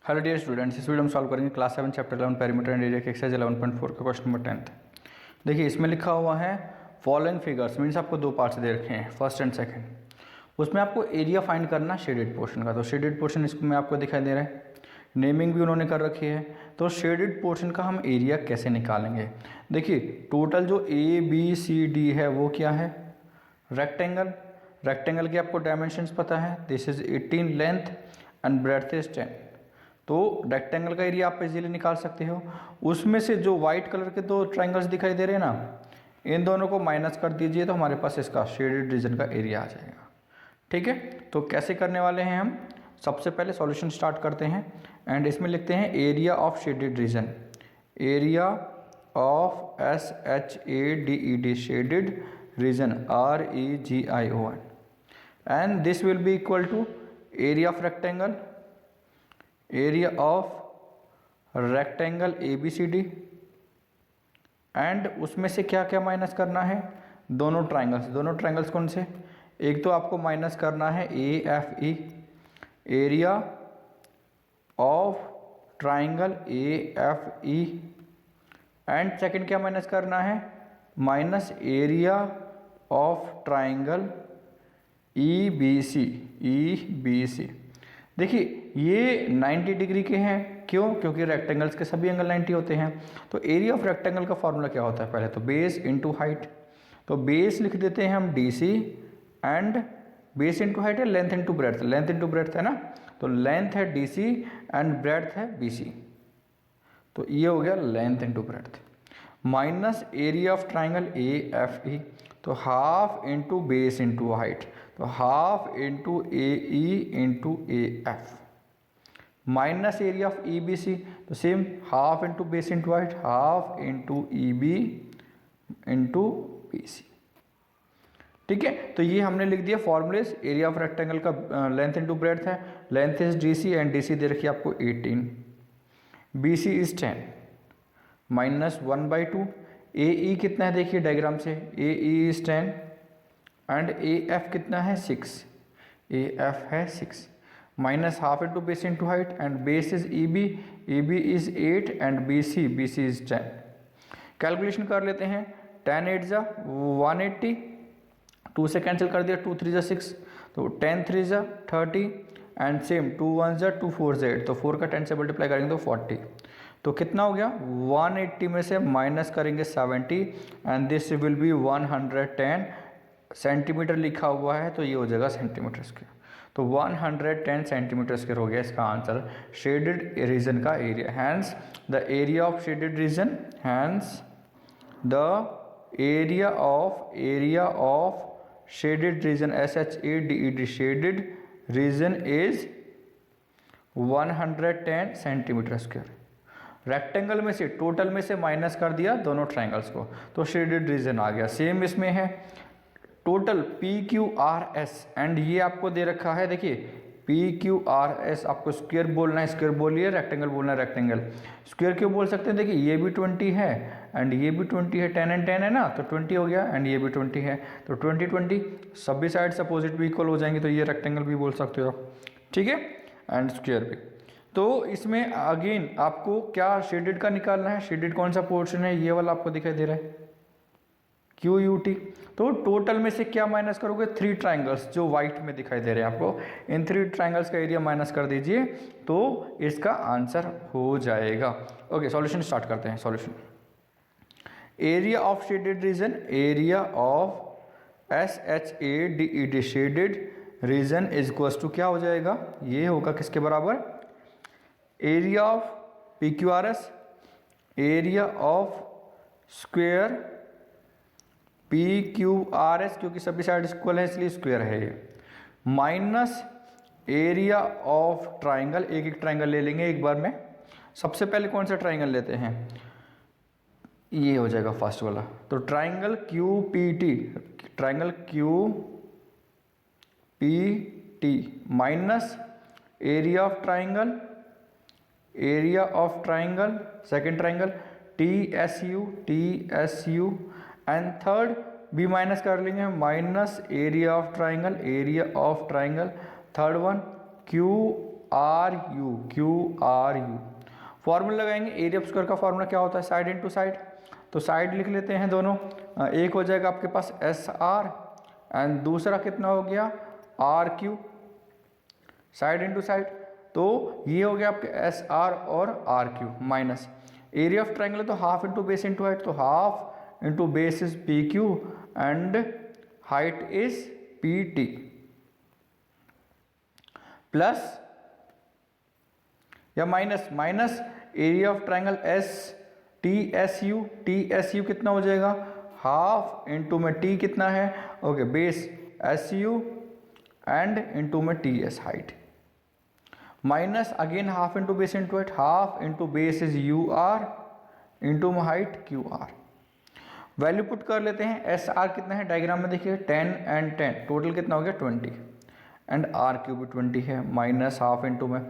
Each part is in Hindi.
हेलो डियर स्टूडेंट्स, इस वीडियो में सॉल्व करेंगे class 7 chapter 11 perimeter and area के एक्सरसाइज 11.4 का क्वेश्चन नंबर 10। देखिए इसमें लिखा हुआ है फॉलोइंग फिगर्स, मीन्स आपको दो पार्ट्स दे रखे हैं, फर्स्ट एंड सेकंड। उसमें आपको एरिया फाइंड करना शेडेड पोर्शन का। तो शेडेड पोर्शन इसमें आपको दिखाई दे रहा है, नेमिंग भी उन्होंने कर रखी है। तो शेडेड पोर्शन का हम एरिया कैसे निकालेंगे? देखिए टोटल जो ए बी सी डी है वो क्या है? रेक्टेंगल। रेक्टेंगल के आपको डायमेंशंस पता है, this is 18 length and breadth is 10। तो रेक्टेंगल का एरिया आप इजीली निकाल सकते हो। उसमें से जो वाइट कलर के दो ट्राइंगल्स दिखाई दे रहे हैं ना, इन दोनों को माइनस कर दीजिए तो हमारे पास इसका शेडेड रीजन का एरिया आ जाएगा। ठीक है, तो कैसे करने वाले हैं हम? सबसे पहले सॉल्यूशन स्टार्ट करते हैं एंड इसमें लिखते हैं area of shaded region. Area of SHADED shaded region REGION and this will be equal to area of rectangle, area of rectangle ABCD and उसमें से क्या क्या माइनस करना है? दोनों ट्राइंगल्स। दोनों ट्राइंगल्स कौन से? एक तो आपको माइनस करना है AFE, area of triangle AFE and second क्या माइनस करना है? Minus area of triangle EBC। देखिए ये 90 डिग्री के हैं, क्यों? क्योंकि रेक्टेंगल्स के सभी एंगल 90 होते हैं। तो एरिया ऑफ रेक्टेंगल का फॉर्मूला क्या होता है? पहले तो बेस इंटू हाइट। तो बेस लिख देते हैं हम DC and base into height है length into breadth. Length into breadth है ना, तो लेंथ है DC एंड ब्रेड्थ है BC। तो ये हो गया length into breadth minus area of triangle AFE। तो half into base into height, तो half into AE into AF minus area of EBC। तो same half into base into height, half into EB into BC। ठीक है, तो ये हमने लिख दिया फॉर्मूलेस। एरिया ऑफ रेक्टेंगल का लेंथ इंटू ब्रेड्थ है, length is DC and DC दे रखी है आपको 18, BC इज 10 माइनस 1/2। AE कितना है देखिए डायग्राम से, AE इज 10 एंड AF कितना है 6, AF है 6 minus half into base into height and base is EB is 8 and BC is 10। Calculation कर लेते हैं, 10 8 जा 180, 2 से कैंसिल कर दिया, 2 3 जा 6, तो 10 3 जा 30 एंड सेम 2 1 जा 2 4 जा 8, तो 4 का 10 से मल्टीप्लाई करेंगे तो 40। तो कितना हो गया? 180 में से माइनस करेंगे 70 and this will B 110 centimetre लिखा हुआ है, तो ये हो जाएगा सेंटीमीटर स्क्वायर। तो 110 सेंटीमीटर स्क्वायर हो गया इसका आंसर, शेडेड रीजन का area. Hence the area of shaded region, hence the area of shaded region SHADED shaded region is 110 centimetre square. Rectangle में से टोटल में से माइनस कर दिया दोनों ट्राइंगल्स को, तो शेडेड रीजन आ गया। सेम इसमें है टोटल PQRS एंड ये आपको दे रखा है, देखिए PQRS आपको स्क्वायर बोलना है, स्क्वायर बोलिए, रेक्टेंगल बोलना है रेक्टेंगल। स्क्वायर क्यों बोल सकते हैं? देखिए ये भी 20 है एंड ये भी 20 है, 10 एंड 10 है ना, तो 20 हो गया एंड ये भी 20 है, तो 20 20 सभी साइड्स अपोजिट भी इक्वल हो जाएंगे, तो ये रेक्टेंगल भी बोल सकते हो आप। ठीक है, एंड स्क्वायर भी। तो इसमें अगेन आपको क्या शेडेड का निकालना है? शेडेड कौन सा पोर्शन है? ये वाला आपको दिखाई दे रहा है QUT। तो टोटल में से क्या माइनस करोगे? 3 ट्राइंगल्स जो व्हाइट में दिखाई दे रहे हैं आपको, इन 3 ट्राइंगल्स का एरिया माइनस कर दीजिए तो इसका आंसर हो जाएगा। ओके, सॉल्यूशन स्टार्ट करते हैं। Solution, area of shaded region, area of SHADED shaded region is equal to क्या हो जाएगा? ये होगा किसके बराबर? Area of PQRS, area of square PQRS, क्योंकि सभी साइड इक्वल है इसलिए स्क्वायर है ये, माइनस एरिया ऑफ ट्राइंगल। एक एक ट्राइंगल ले लेंगे एक बार में। सबसे पहले कौन सा ट्राइंगल लेते हैं? ये हो जाएगा फर्स्ट वाला, तो triangle QPT, triangle QPT minus area of triangle, area of triangle second triangle TSU and third भी माइनस कर लेंगे, minus area of triangle, area of triangle third one R U, Q R U. Formula लगाएंगे, एरिया ऑफ स्क्वायर का फॉर्मूला क्या होता है, साइड इनटू साइड। तो साइड लिख लेते हैं दोनों, एक हो जाएगा आपके पास एस आर एंड दूसरा कितना हो गया R Q, side into side. तो ये हो गया आपके एस आर और R Q minus area of triangle, तो half into base into height, तो half into base is P Q and height is P T, plus या minus minus area of triangle S T S U, T S U कितना हो जाएगा हाफ इंटू में टी कितना है okay base S U and into में T S height, minus again half into base into height, half into base is U R into में height Q R. Value put कर लेते हैं, एस आर कितना है डायग्राम में देखिए 10 एंड 10 टोटल कितना हो गया 20 एंड आर क्यू भी 20 है, माइनस हाफ इंटू में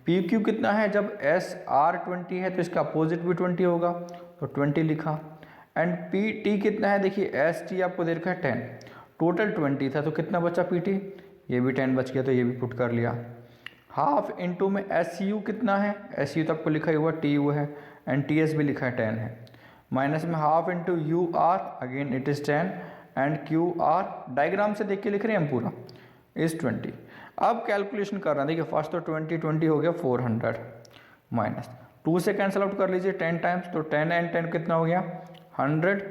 पी क्यू कितना है, जब एस आर 20 है तो इसका अपोजिट भी 20 होगा तो 20 लिखा, एंड पी टी कितना है देखिए एस टी आपको दे रखा है 10, टोटल 20 था तो कितना बचा पी टी, ये भी 10 बच गया तो ये भी पुट कर लिया। हाफ इंटू में एस यू कितना है, एस यू तो आपको लिखा ही हुआ टी यू है एंड टी एस भी लिखा है 10 है, माइनस में half into U R again it is 10 and Q R diagram से देख के लिख रहे हैं हम पूरा इज 20। अब कैलकुलेशन कर रहे हैं, देखिए फर्स्ट तो 20 हो गया 400 माइनस 2 से कैंसिल आउट कर लीजिए 10 टाइम्स, तो 10 एंड 10 कितना हो गया 100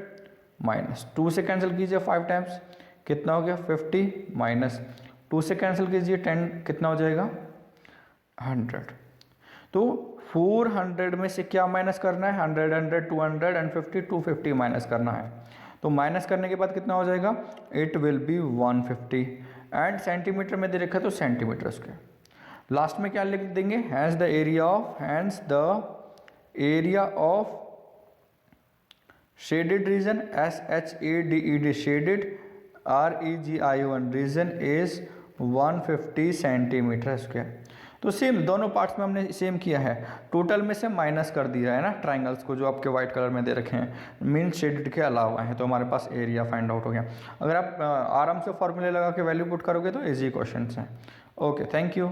माइनस 2 से कैंसिल कीजिए 5 टाइम्स कितना हो गया 50 माइनस 2 से कैंसिल कीजिए 10 कितना हो जाएगा 100। तो 400 में से क्या माइनस करना है 100 100 200 एंड 50 250 माइनस करना है, तो माइनस करने के बाद कितना हो जाएगा it will be 150 and centimetre में दे रखा है तो सेंटीमीटर उसके लास्ट में क्या लिख देंगे hence the area of shaded region SHADED shaded REGION region is 150 centimetre square. तो सेम दोनों पार्ट्स में हमने सेम किया है, टोटल में से माइनस कर दिया है ना ट्राइंगल्स को जो आपके व्हाइट कलर में दे रखे हैं मीन शेडेड के अलावा हैं, तो हमारे पास एरिया फाइंड आउट हो गया। अगर आप आराम से फॉर्मूले लगा के वैल्यू पुट करोगे तो इजी क्वेश्चन हैं। Okay thank you.